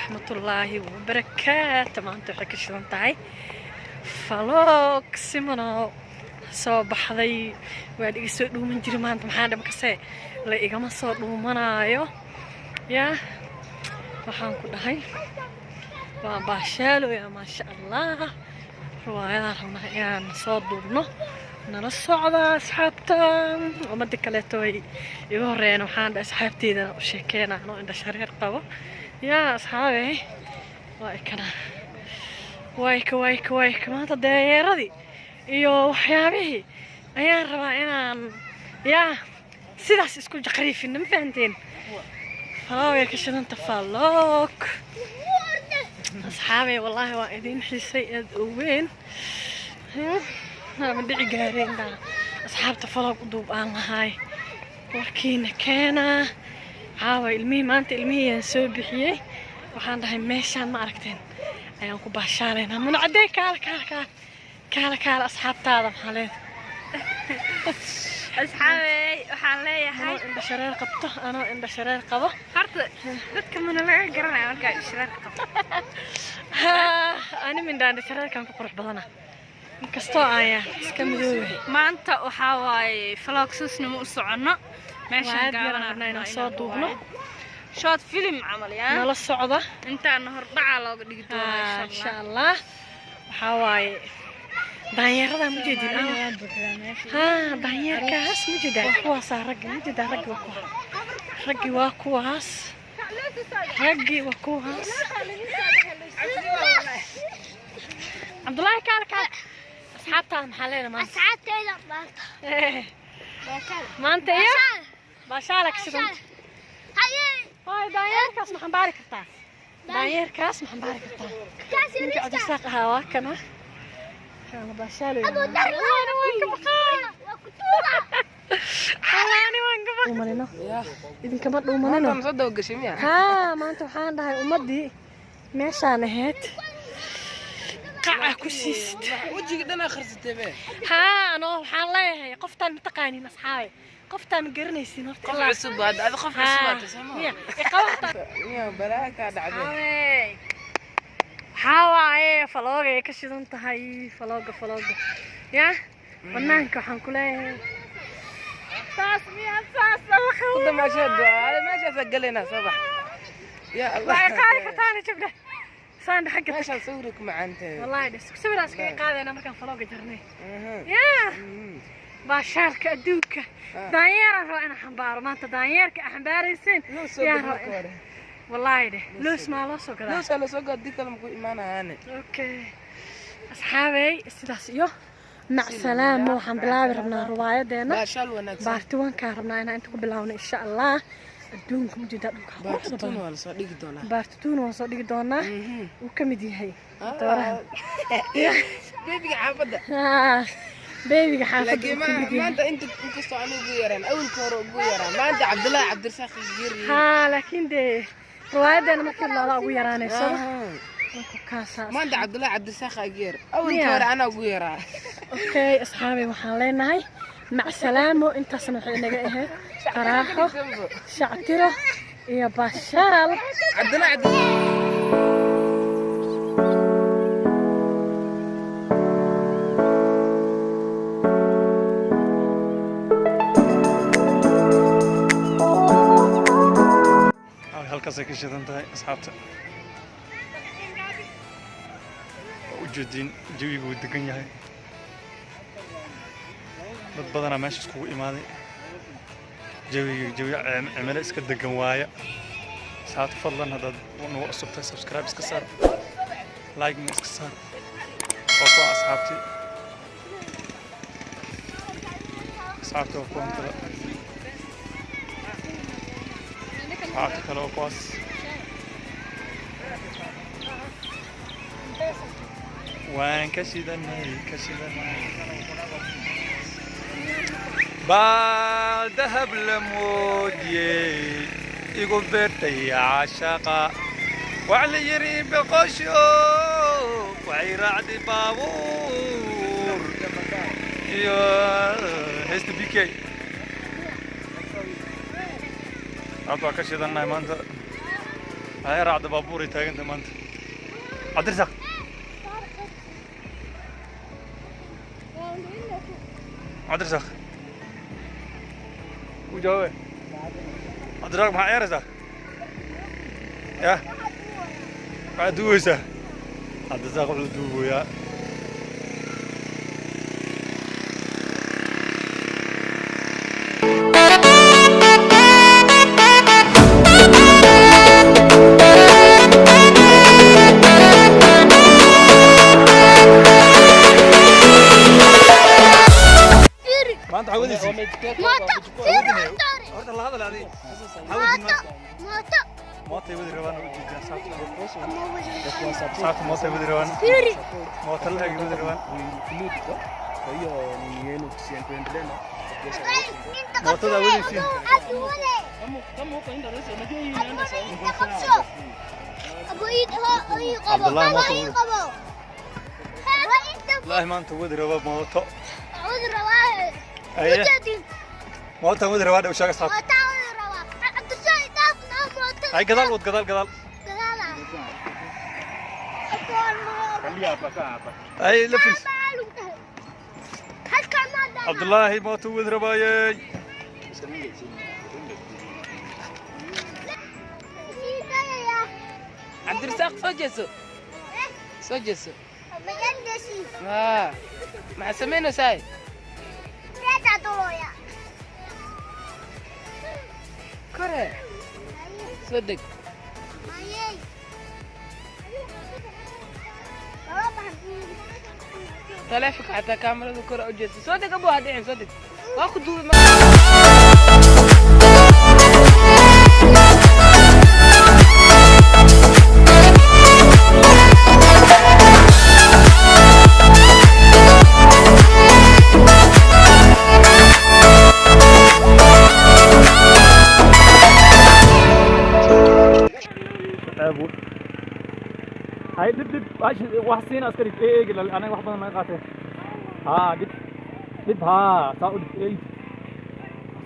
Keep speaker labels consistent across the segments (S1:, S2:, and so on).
S1: ورحمة الله وبركاته. ما أنت حكي شو أنتي فلوك سيمونو soo baxday waa dhiga soo dhuuman jiray maanta maxaa dhamkase la igama soo dhuumanayo yaa waxaan ku dhahay waa baashaalo yaa maasha Allah riwaayadaha rabnaa inaan soo duubno nala socda asxaabta umada kaleeto ay igu horeeyeen waxaan dhahay asxaabteeda u sheekeynaa indha shareer qabo yaa asxaabey way maanta dayeeradii iyo waxyaabihii ayaan rabaa inaan yaa sidaas isku jaqriifin ma fahanteen falooga ka shidanta faloog asxaabey wallaahi waa idin xiisay aad u weyn ma dhici gaareen asxaabta faloog u duub aan lahay warkiina keena caawa ilmihii maanta ilmihiyaan soo bixiyey waxaan dhahay meeshaan ma aragteen ayaan ku baashaalaynaa mana caddey kaala asxaabtaada maxaa leedahay
S2: asxaabey waxaan leeyahay
S1: indha shareer qabto anoo indha shareer qabo
S2: horta dadka mana laga garanayo markaa indha shareer qabto
S1: ani mindhaa indha shareerkan ku qurux badana inkastoo ayaan iska midoobahay
S2: maanta waxaa waaye vlog susnimo u soconno meeshaan
S1: gaabanaa inaan soo duubno
S2: short film camal yaa
S1: nala socda
S2: intaan hordhaca looga dhigi doonaa
S1: insha Allah waxaa waaye daanyarada ma jeedin daanyarkaas ma jeedaa kuwaas ragga ma jeedaa raggi waa kuwaas Cabdullaahi kaal asxaabtaada maxaa leedahay maanta
S3: asxaabtayda
S1: maanta iyo baashaala ka shidan هاي دايركاس ما حنبارك كرتا دايركاس ما حنبارك كرتا نجي عد ساق هواكنا أنا بشالو أنا وانك بقى أنا وانك بقى ومرينا إذن كمان ومرينا
S4: ما صدق وقشيم يا
S1: ها ما أنتوا حان ده أمدي ماشي أنا هات قاعة كوسيست
S4: وجهك ده أنا خرجت به
S1: ها أنا حان ليه قفتان متقاني نصحاي قفتان قرنيسي نرت
S4: قف عصب هذا قف عصب
S1: يا قفتان
S4: يا بلاك هذا عبي
S1: حاوي فلوغ كشيدان تهي فلوغ يا بنانك waxaan ku leeyahay saas
S4: الله ما شد هذا ما شاف قلنا صباح يا الله
S1: قاعد كتاني جبده ساند حقك
S4: ايش اصورك مع انت
S1: والله بس صور اسكي قاعدنا markaan فلوغ jarnay يا باشارك أدوك داير أنا حنبار ما أنت دايرك أحباريسين
S4: يا
S1: والله ده لوس ما لوسو كذا
S4: لوس على سوق ديك لما كنت معنا أنا
S1: أوكي أصحابي استدعسيو مع سلامة والحمد لله ربنا رواية دينا
S4: ما شاء الله
S1: بارتوان كاربنا أنا أنتم بلاونا إن شاء الله أدونكم جدا
S4: بارتون ولا صديق دونا
S1: بارتون ولا صديق دونا وكمدي هي
S4: بيبي حافظة
S1: بيبي حافظ
S4: لكن ما انت صانو غيران اول كورو غيران ما انت عبد الله عبد الرزاق غير
S1: لكن دي رواية انا ما كان لا غيران
S4: ما انت عبد الله عبد الرزاق غير اول كورو انا غيران
S1: اوكي اصحابي waxaan leenahay مع سلامة انت سمحي naga aheed qaraaxo shactiro iyo bashaal
S4: عبد الله
S5: halkaasay ka shidan tahay asxaabta u jeedin jawigu uu degan yahay dad badanaa meesha iskugu imaaday jawi cimilo iska degan waaya asxaabta fadlan haddaad nagu cusubtahay subscribe iska saar like na iska saar waa kuwa asxaabta waa kuwan kale asxaabta kale oo kuwaas waan ka shidanay baal dahab la moodiyey igu beertay caashaqa wax la yiri boqosho waxay raacday baabuur iyo heesta BK aad waa ka shidanay maanta هاي رعد بابوري تاجن تمانت عبد الرزاق عبد الرزاق وجوه عبد الرزاق معايا رزاق يا عدوسة عبد الرزاق عدوه يا ما انت عودي سي horta la hadal adii mooto wadi rabaan u jeedaan saabta mooto wadi rabaan mooto la hagi wadi rabaan mootada wadi si Abdullah mooto والله ما انت wadi rabaa mooto ايه موت ودي رواد وشاق صاحب هاي قدال ود قدال هاي لفلس عبد الله موت ودي رباي
S4: عبد الرزاق سوجسو مع سمينو ساي كره صدق تلافك حتى كاميرا كره اجت صدق ابو هادين صدق واخذ
S5: هاي دب واحد سين عسكري ايه انا واحد ما قاطع ها دب ها ساعود ايه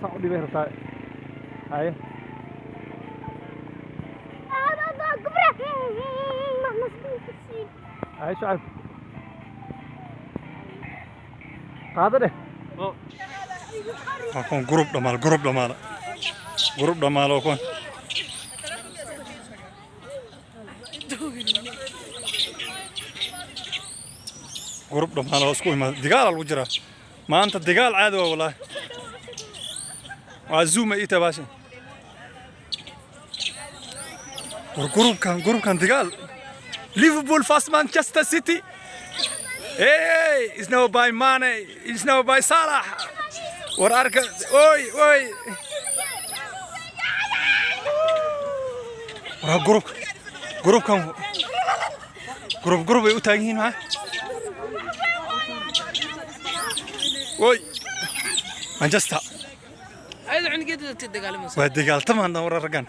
S5: ساعود بيه رسائل هاي هاي شو عارف هذا ده كون جروب دمال وكون جروب دمال واسكو ما دجال الوجرة ما أنت دجال عادي والله وعزومة إيه تباشا جروب كان دجال ليفربول فاست مانشستر سيتي hey it's now by Mane it's now by Salah ورارك اوي جروب كان جروب ay u taagan yihiin ma اوي مانشستر
S4: ايضا عندي قد تدقال
S5: waa dagaaltamaan war ragan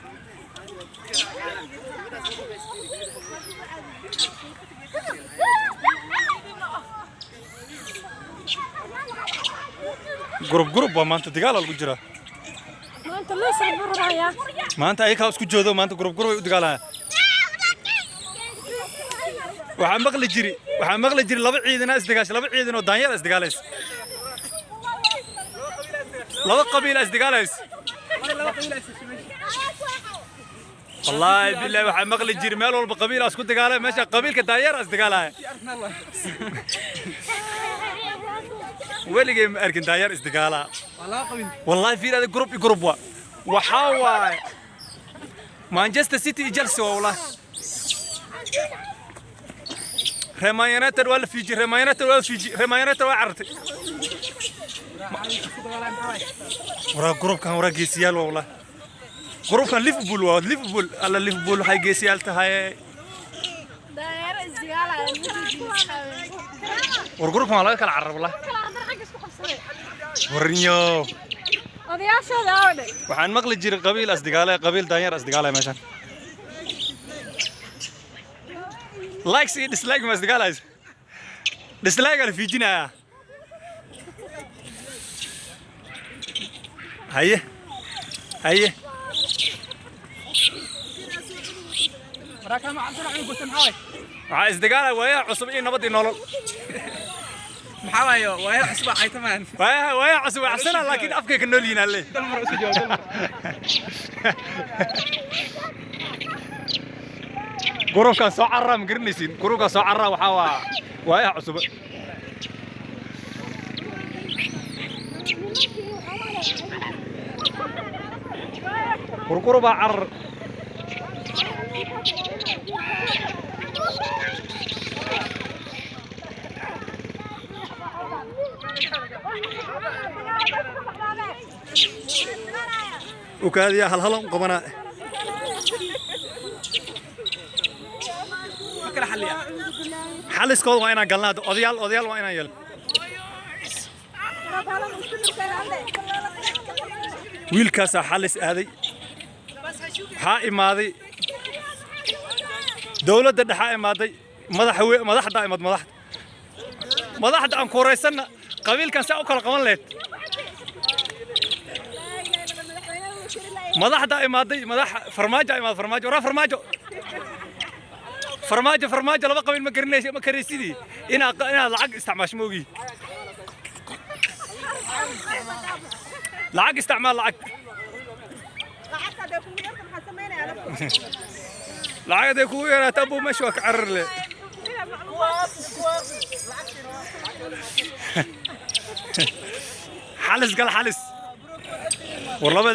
S5: جروب waa maanta dagaal lagu jira
S1: maanta la soo baraya
S5: maanta ay ka isku joodo maanta group ay u dagaalayaan waxaan maqli jiri laba ciidan oo daanyar is dagaalays laba qabiil is dagaalays wallahi billahi waxaan maqli jiri meel walba qabiil isku dagaalay meesha qabiilka daanyar is dagaalaya weligay ma arkin daanyar is dagaala والله في هذا جروب وحاوى مانشستر سيتي جلسة والله رماينات ولا فيجي رماينات وعرت ورا جروب كان ورا جيسيال والله جروب كان ليفربول على ليفربول هاي جيسيال تهاي
S1: daayar isdigaala
S5: ورجروب ما لقى العرب والله ورنيو
S1: odayaashooda awde
S5: waxaan maqli jiray qabiil daanyar asdigaale meeshan likes iyo dislike ma asdigaalays dislike ala fiijinaya haye waxaa isdagaala waayaha cusub iyo nabad iyo nolol
S3: محاوية وهي عصبة حيتمان
S5: waayaha cusub waa cabsana laakiin afkay ka nool yihiin alle gurubkan soo carraa ma garanaysiin gurubkan soo carraa waxaa waa waayaha cusub kurkuru baa carar وكاديا هل قبنا
S3: فكرة حلية
S5: حلس كود وين قلنا أضيال وين يل ويل كاسا حلس هذه حائم ماضي دولة الحائم ماضي مدح دائما مدح أن كوريسنا قبيل كان سأكل قبل ليت مدح دائما مدح فرماجة ورا فرماجة لما قبل ما كريسيدي إنا لعق استعمال شموجي لعق استعمال لعق لعق ده كويرة تبو مشوك عرر لي حلس قال حلس والله ما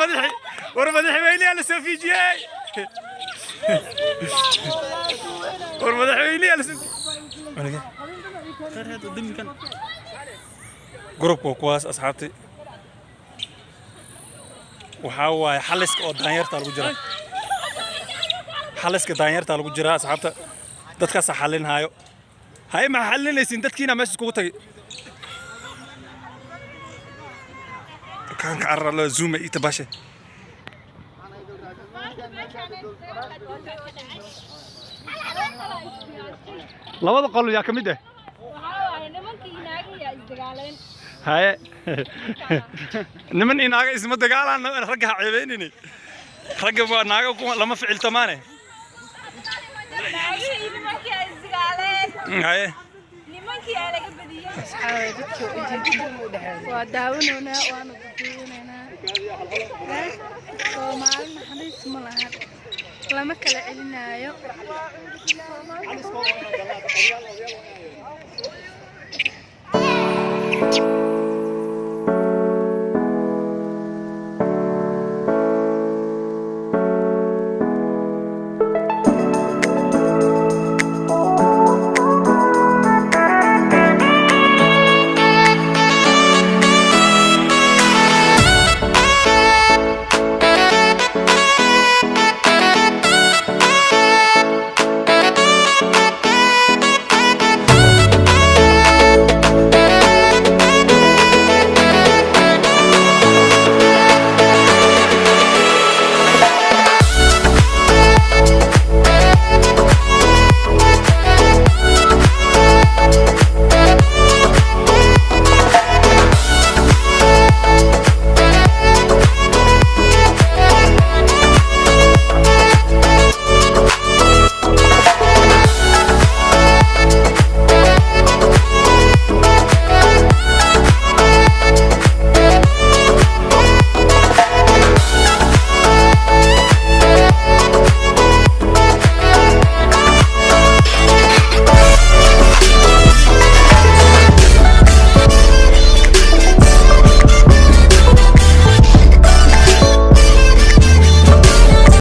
S5: دحي ورا مدحي ويلي انا سوفي جاي ورا مدحي ويلي انا سوفي هذا دمي كان جروب كوكواس اصحابتي waxaa waaye xaliska oo daanyarta lagu jira xaliska daanyarta lagu jira asxaabta dadkaas xalinaayo hay ma xalinaysin dadkiina meesha iskugu tagay كان كعرّ له زوم يتباشى لابد قالوا يا كميدة هاي نمن إناقة اسمه دجالان رجع عيبينني رجع ناقة لما فعل تمانه هاي
S2: وداوننا وانا قدوننا ومعلم حديث ملعب لما كلا علينا